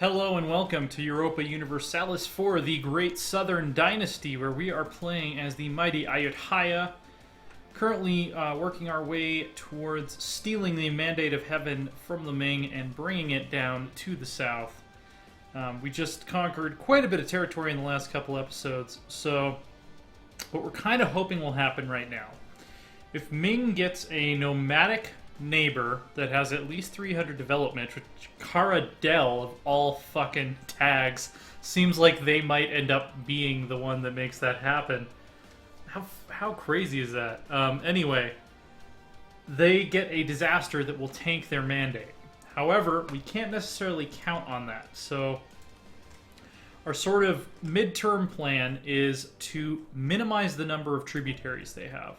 Hello and welcome to Europa Universalis for the Great Southern Dynasty, where we are playing as the mighty Ayutthaya, currently working our way towards stealing the Mandate of Heaven from the Ming and bringing it down to the south. We just conquered quite a bit of territory in the last couple episodes, so what we're kind of hoping will happen right now. If Ming gets a nomadic neighbor that has at least 300 development, which Cara Del of all fucking tags seems like they might end up being the one that makes that happen. How crazy is that? Anyway, they get a disaster that will tank their mandate. However, we can't necessarily count on that. So our sort of midterm plan is to minimize the number of tributaries they have,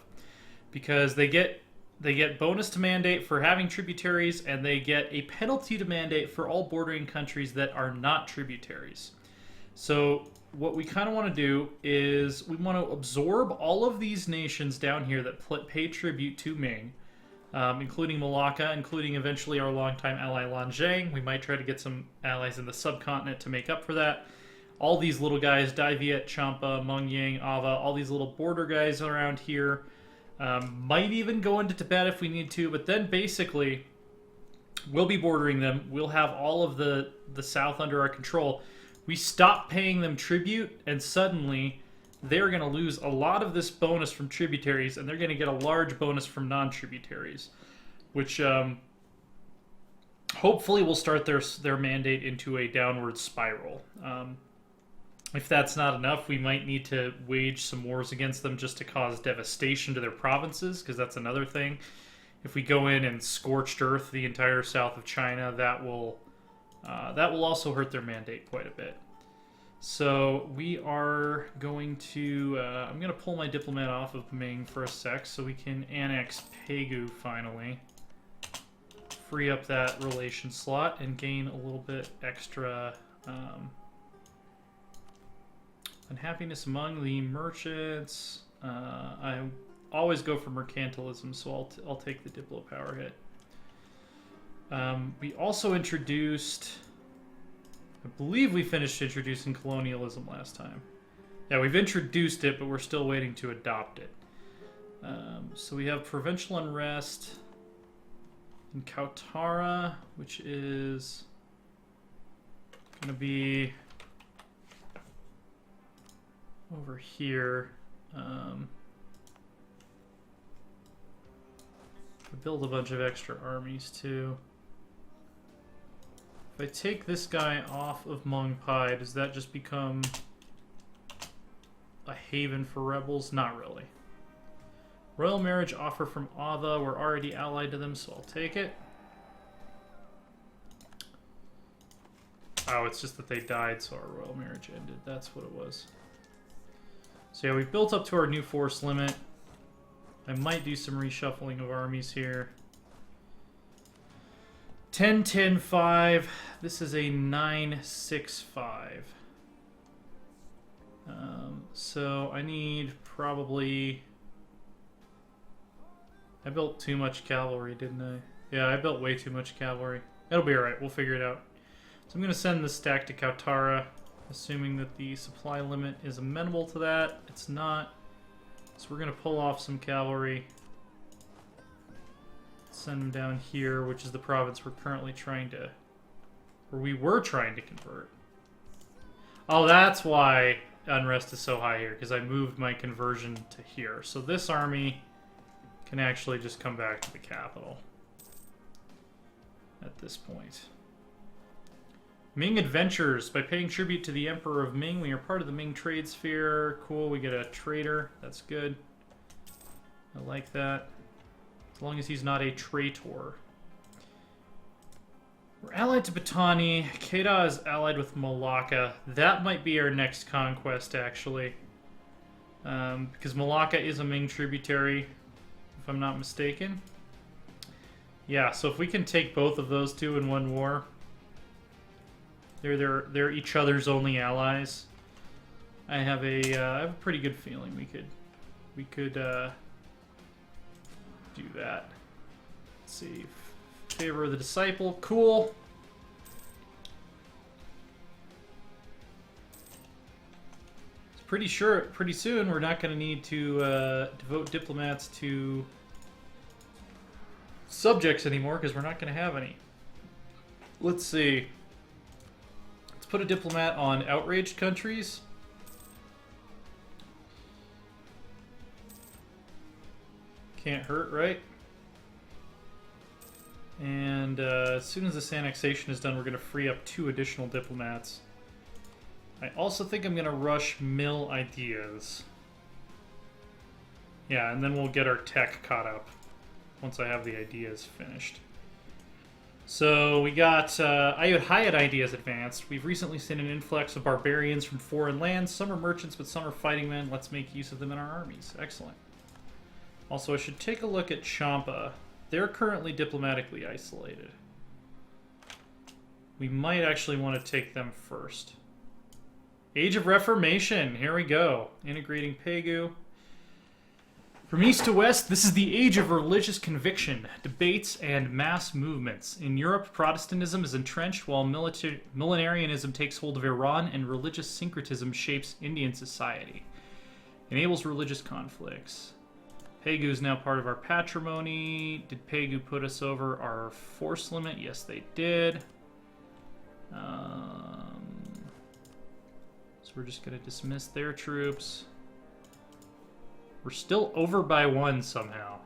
because they get bonus to mandate for having tributaries, and they get a penalty to mandate for all bordering countries that are not tributaries. So what we kind of want to do is we want to absorb all of these nations down here that pay tribute to Ming, including Malacca, including eventually our longtime ally Lanzhang. We might try to get some allies in the subcontinent to make up for that. All these little guys, Dai Viet, Champa, Mengyang, Ava, all these little border guys around here. Might even go into Tibet if we need to, but then basically we'll be bordering them. We'll have all of the south under our control. We stop paying them tribute, and suddenly they're going to lose a lot of this bonus from tributaries, and they're going to get a large bonus from non-tributaries, which hopefully will start their mandate into a downward spiral. If that's not enough, we might need to wage some wars against them just to cause devastation to their provinces, because that's another thing. If we go in and scorched earth the entire south of China, that will also hurt their mandate quite a bit. So we are going to... I'm going to pull my diplomat off of Ming for a sec so we can annex Pegu finally. Free up that relation slot and gain a little bit extra... unhappiness among the merchants. I always go for mercantilism, so I'll take the Diplo power hit. We also introduced... I believe we finished introducing colonialism last time. Yeah, we've introduced it, but we're still waiting to adopt it. So we have provincial unrest in Kautara, which is going to be... over here. Build a bunch of extra armies too. If I take this guy off of Mong Pai, does that just become a haven for rebels? Not really. Royal marriage offer from Ava. We're already allied to them, so I'll take it. Oh, it's just that they died, so our royal marriage ended. That's what it was. So yeah, we've built up to our new force limit. I might do some reshuffling of armies here. 10, 10, 5. This is a 9, 6, 5. So I need probably... I built too much cavalry, didn't I? Yeah, I built way too much cavalry. It'll be alright, we'll figure it out. So I'm going to send this stack to Kautara, assuming that the supply limit is amenable to that. It's not. So we're going to pull off some cavalry. Send them down here, which is the province we're currently trying to... or we were trying to convert. Oh, that's why unrest is so high here, because I moved my conversion to here. So this army can actually just come back to the capital at this point. Ming Adventures. By paying tribute to the Emperor of Ming, we are part of the Ming trade sphere. Cool, we get a trader. That's good. I like that. As long as he's not a traitor. We're allied to Batani. Kedah is allied with Malacca. That might be our next conquest, actually. Because Malacca is a Ming tributary, if I'm not mistaken. Yeah, so if we can take both of those two in one war... They're each other's only allies. I have a pretty good feeling we could do that. Let's see, favor of the disciple, cool. pretty sure pretty soon we're not going to need to devote diplomats to subjects anymore because we're not going to have any. Let's see. Let's put a diplomat on outraged countries. Can't hurt, right? And as soon as this annexation is done, we're going to free up 2 additional diplomats. I also think I'm going to rush mill ideas. Yeah, and then we'll get our tech caught up once I have the ideas finished. So we got Ayutthaya ideas advanced. We've recently seen an influx of barbarians from foreign lands. Some are merchants, but some are fighting men. Let's make use of them in our armies. Excellent. Also, I should take a look at Champa. They're currently diplomatically isolated. We might actually want to take them first. Age of Reformation. Here we go. Integrating Pegu. From east to west, this is the age of religious conviction, debates, and mass movements. In Europe, Protestantism is entrenched while millenarianism takes hold of Iran and religious syncretism shapes Indian society. Enables religious conflicts. Pegu is now part of our patrimony. Did Pegu put us over our force limit? Yes, they did. So we're just going to dismiss their troops. We're still over by 1 somehow.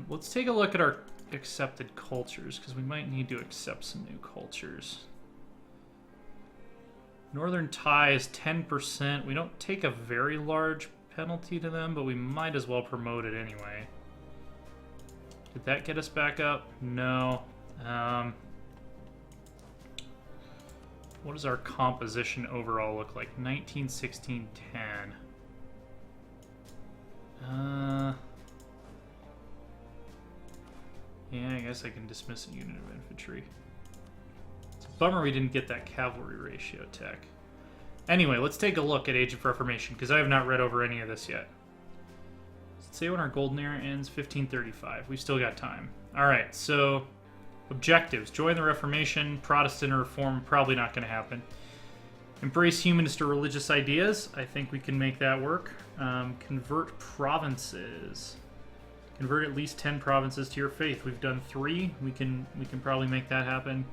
Let's take a look at our accepted cultures, because we might need to accept some new cultures. Northern Thai is 10%. We don't take a very large penalty to them, but we might as well promote it anyway. Did that get us back up? No. What does our composition overall look like? 19, 16, 10. Yeah, I guess I can dismiss a unit of infantry. It's a bummer we didn't get that cavalry ratio tech. Anyway, let's take a look at Age of Reformation, because I have not read over any of this yet. Let's say when our Golden Era ends, 1535. We've still got time. Alright, so objectives. Join the Reformation. Protestant or Reform, probably not going to happen. Embrace humanist or religious ideas. I think we can make that work. Convert provinces. Convert at least 10 provinces to your faith. We've done 3. We can probably make that happen.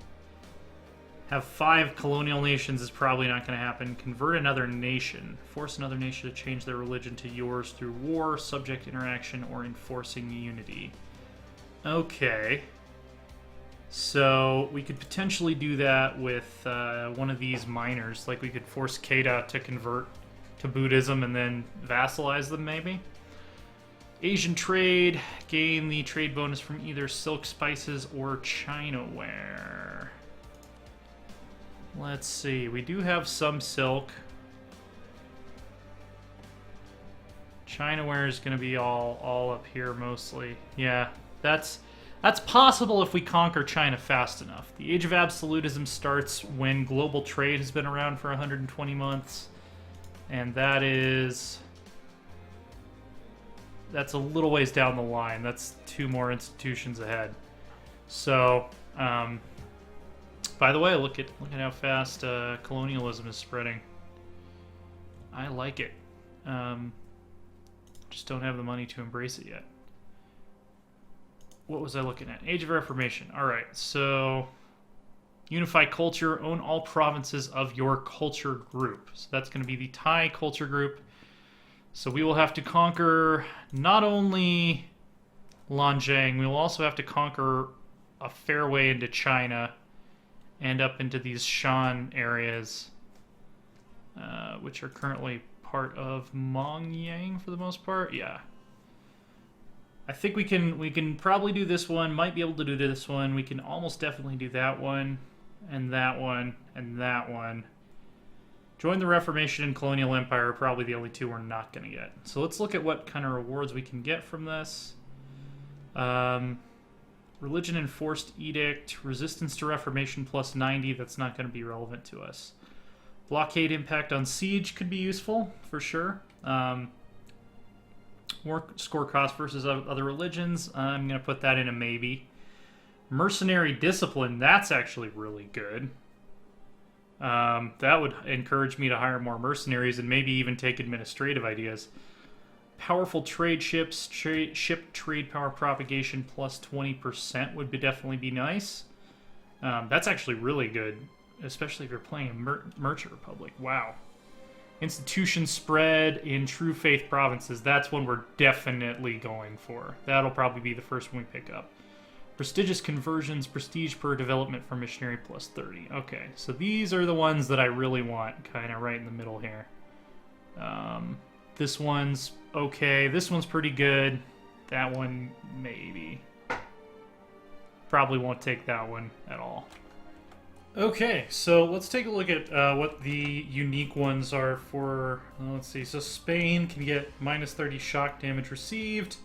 Have 5 colonial nations is probably not going to happen. Convert another nation. Force another nation to change their religion to yours through war, subject interaction, or enforcing unity. Okay. So we could potentially do that with one of these miners. Like we could force Kedah to convert to Buddhism and then vassalize them, maybe. Asian trade. Gain the trade bonus from either silk, spices, or Chinaware. Let's see. We do have some silk. Chinaware is going to be all up here mostly. Yeah, that's possible if we conquer China fast enough. The Age of Absolutism starts when global trade has been around for 120 months. And that's a little ways down the line. That's 2 more institutions ahead. So, by the way, look at how fast colonialism is spreading. I like it. Just don't have the money to embrace it yet. What was I looking at? Age of Reformation. All right, so unify culture, own all provinces of your culture group. So that's going to be the Thai culture group. So we will have to conquer not only Lanjiang, we will also have to conquer a fair way into China and up into these Shan areas, which are currently part of Mongyang for the most part. Yeah. I think we can probably do this one, might be able to do this one. We can almost definitely do that one, and that one, and that one. Join the Reformation and Colonial Empire are probably the only 2 we're not going to get. So let's look at what kind of rewards we can get from this. Religion Enforced Edict, Resistance to Reformation plus 90, that's not going to be relevant to us. Blockade impact on siege could be useful, for sure. War score cost versus other religions, I'm going to put that in a maybe. Mercenary Discipline, that's actually really good. That would encourage me to hire more mercenaries and maybe even take administrative ideas. Powerful trade ships, ship trade power propagation plus 20% would definitely be nice. That's actually really good, especially if you're playing a Merchant Republic. Wow. Institution spread in True Faith provinces. That's one we're definitely going for. That'll probably be the first one we pick up. Prestigious conversions, prestige per development for missionary plus 30. Okay, so these are the ones that I really want, kind of right in the middle here. This one's okay. This one's pretty good. That one, maybe. Probably won't take that one at all. Okay, so let's take a look at what the unique ones are for... let's see. So Spain can get minus 30 shock damage received.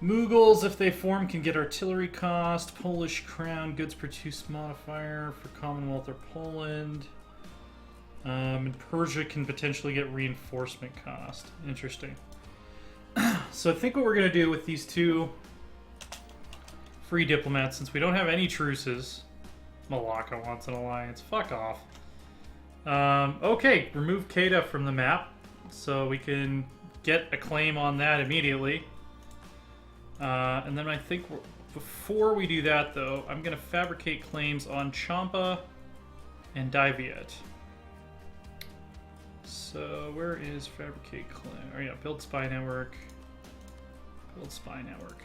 Mughals, if they form, can get artillery cost. Polish crown, goods produced modifier for Commonwealth or Poland. And Persia can potentially get reinforcement cost. Interesting. So I think what we're going to do with these two free diplomats, since we don't have any truces... Malacca wants an alliance. Fuck off. Okay, remove Kedah from the map, so we can get a claim on that immediately. And then I think before we do that, though, I'm going to fabricate claims on Champa and Daiviet. So where is fabricate claim? Oh yeah, build spy network. Build spy network.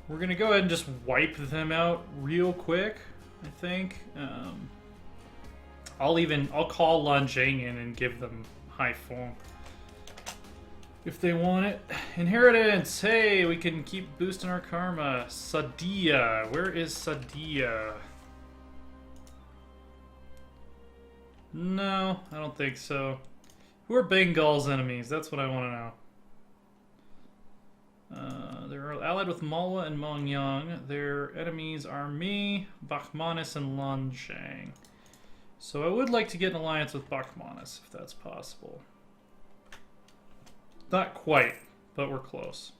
We're going to go ahead and just wipe them out real quick, I think. I'll call Lanjing in and give them high form if they want it. Inheritance! Hey, we can keep boosting our karma. Sadia. Where is Sadia? No, I don't think so. Who are Bengal's enemies? That's what I want to know. They're allied with Malwa and Mongyang. Their enemies are me, Bakhmanis, and Lanjang. So I would like to get an alliance with Bakhmanis, if that's possible. Not quite, but we're close.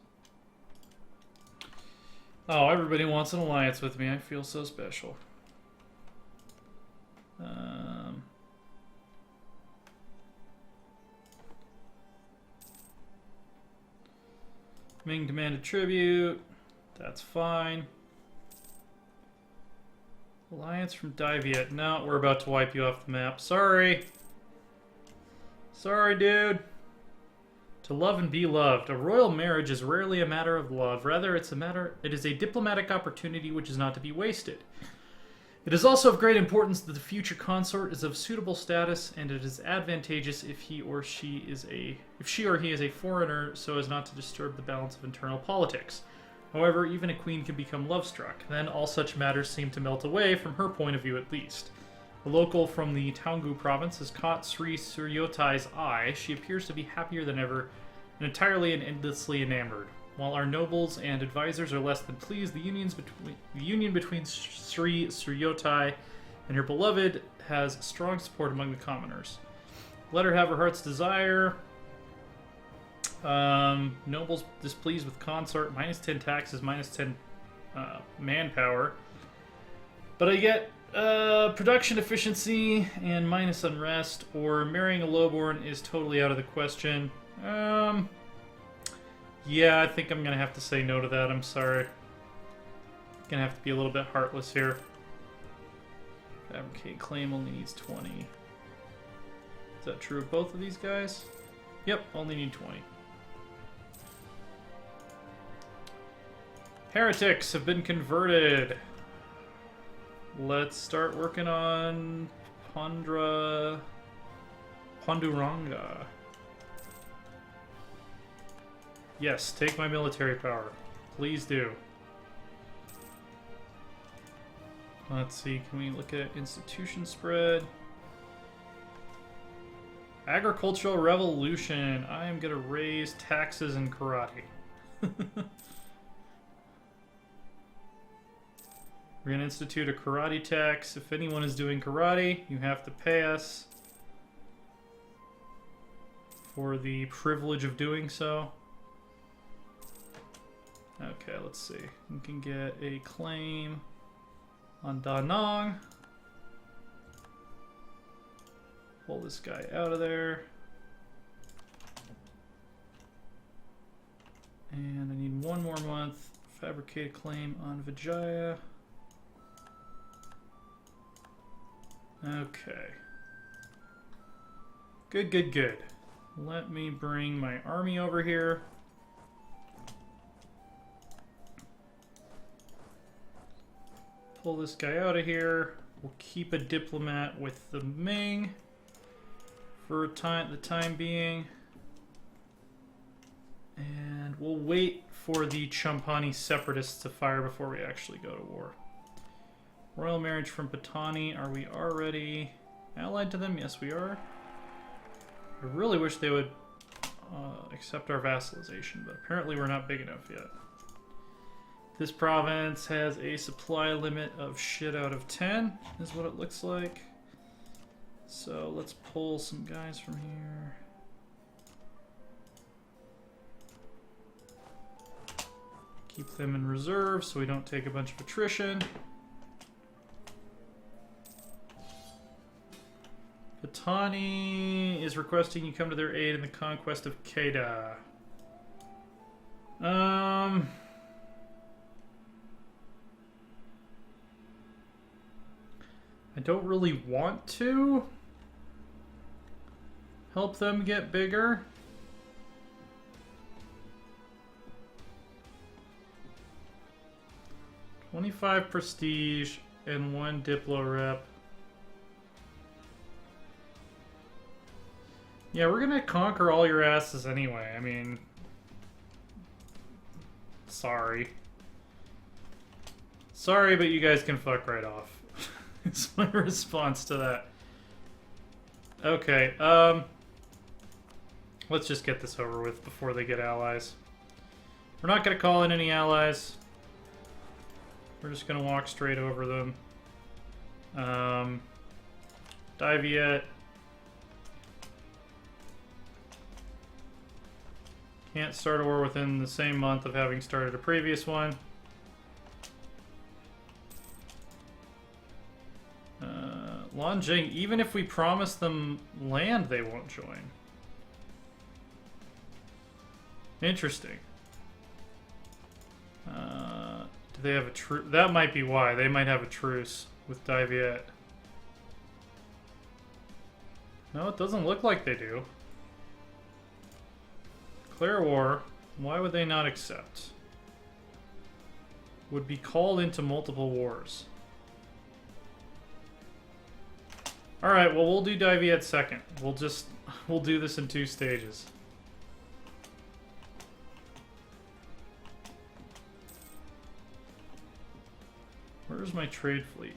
Oh, everybody wants an alliance with me. I feel so special. Ming demanded tribute. That's fine. Alliance from Daiviet. No, we're about to wipe you off the map. Sorry. Sorry, dude. To love and be loved. A royal marriage is rarely a matter of love. Rather, it is a diplomatic opportunity which is not to be wasted. It is also of great importance that the future consort is of suitable status, and it is advantageous if he or she is a foreigner, so as not to disturb the balance of internal politics. However, even a queen can become love-struck. Then all such matters seem to melt away, from her point of view at least. A local from the Taungoo province has caught Sri Suryotai's eye. She appears to be happier than ever, and entirely and endlessly enamored. While our nobles and advisors are less than pleased, the union between Sri Suryotai and her beloved has strong support among the commoners. Let her have her heart's desire. Nobles displeased with consort, minus 10 taxes, minus 10 manpower. But I get production efficiency and minus unrest, or marrying a lowborn is totally out of the question. Yeah, I think I'm going to have to say no to that. I'm sorry. Going to have to be a little bit heartless here. Fabricate claim only needs 20. Is that true of both of these guys? Yep, only need 20. Heretics have been converted. Let's start working on Panduranga. Yes, take my military power. Please do. Let's see, can we look at institution spread? Agricultural revolution. I am going to raise taxes in karate. We're going to institute a karate tax. If anyone is doing karate, you have to pay us for the privilege of doing so. Okay, let's see. We can get a claim on Da Nang. Pull this guy out of there. And I need one more month. Fabricate a claim on Vijaya. Okay. Good, good, good. Let me bring my army over here. Pull this guy out of here. We'll keep a diplomat with the Ming for the time being. And we'll wait for the Champani separatists to fire before we actually go to war. Royal marriage from Patani. Are we already allied to them? Yes, we are. I really wish they would accept our vassalization, but apparently we're not big enough yet. This province has a supply limit of shit out of 10, is what it looks like. So let's pull some guys from here. Keep them in reserve so we don't take a bunch of attrition. Patani is requesting you come to their aid in the conquest of Kedah. I don't really want to help them get bigger. $25 prestige and 1 Diplo rep. Yeah, we're gonna conquer all your asses anyway. I mean, sorry. Sorry, but you guys can fuck right off. It's my response to that. Okay, let's just get this over with before they get allies. We're not gonna call in any allies. We're just gonna walk straight over them. Diviet. Can't start a war within the same month of having started a previous one. Lanjing, even if we promise them land, they won't join. Interesting. Do they have a truce? That might be why. They might have a truce with Diviet. No, it doesn't look like they do. Declare war. Why would they not accept? Would be called into multiple wars. Alright, well, we'll do Diviet second. We'll do this in 2 stages. Where's my trade fleet?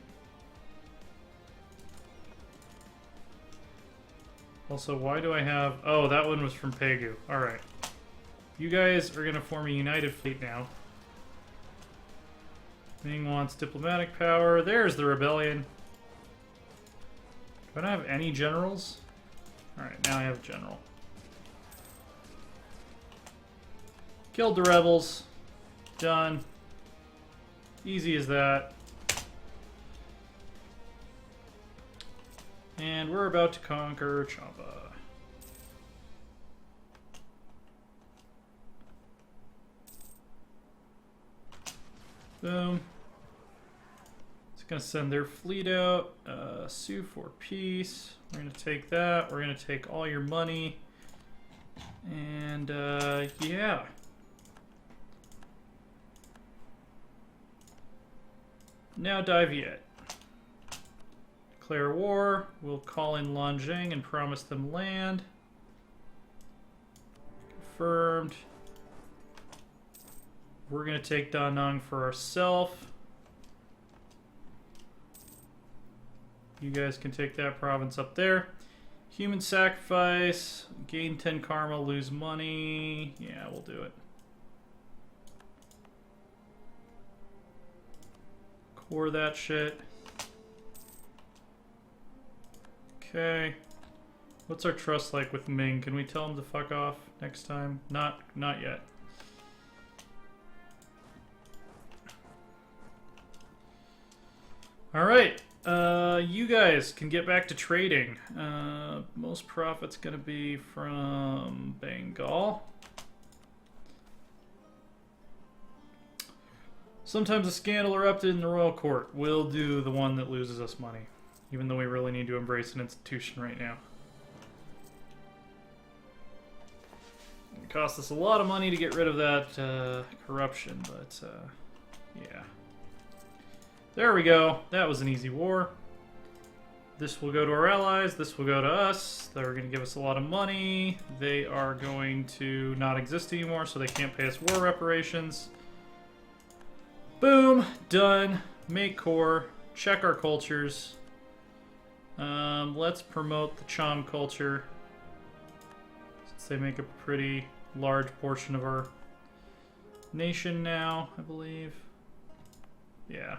Also, why do I have... Oh, that one was from Pegu. Alright. You guys are going to form a united fleet now. Ming wants diplomatic power. There's the rebellion. Do I not have any generals? Alright, now I have a general. Killed the rebels. Done. Easy as that. And we're about to conquer Champa. Boom. It's gonna send their fleet out. Sue for peace. We're gonna take that. We're gonna take all your money. And yeah. Now Diviet. Declare war. We'll call in Lanjing and promise them land. Confirmed. We're going to take Da Nang for ourselves. You guys can take that province up there. Human sacrifice. Gain 10 karma, lose money. Yeah, we'll do it. Core that shit. Okay. What's our trust like with Ming? Can we tell him to fuck off next time? Not yet. Alright. You guys can get back to trading. Most profit's going to be from Bengal. Sometimes a scandal erupted in the royal court. We'll do the one that loses us money, even though we really need to embrace an institution right now. It cost us a lot of money to get rid of that corruption, but yeah. There we go. That was an easy war. This will go to our allies. This will go to us. They're going to give us a lot of money. They are going to not exist anymore, so they can't pay us war reparations. Boom. Done. Make core. Check our cultures. Let's promote the Cham culture, since they make a pretty large portion of our nation now, I believe. Yeah.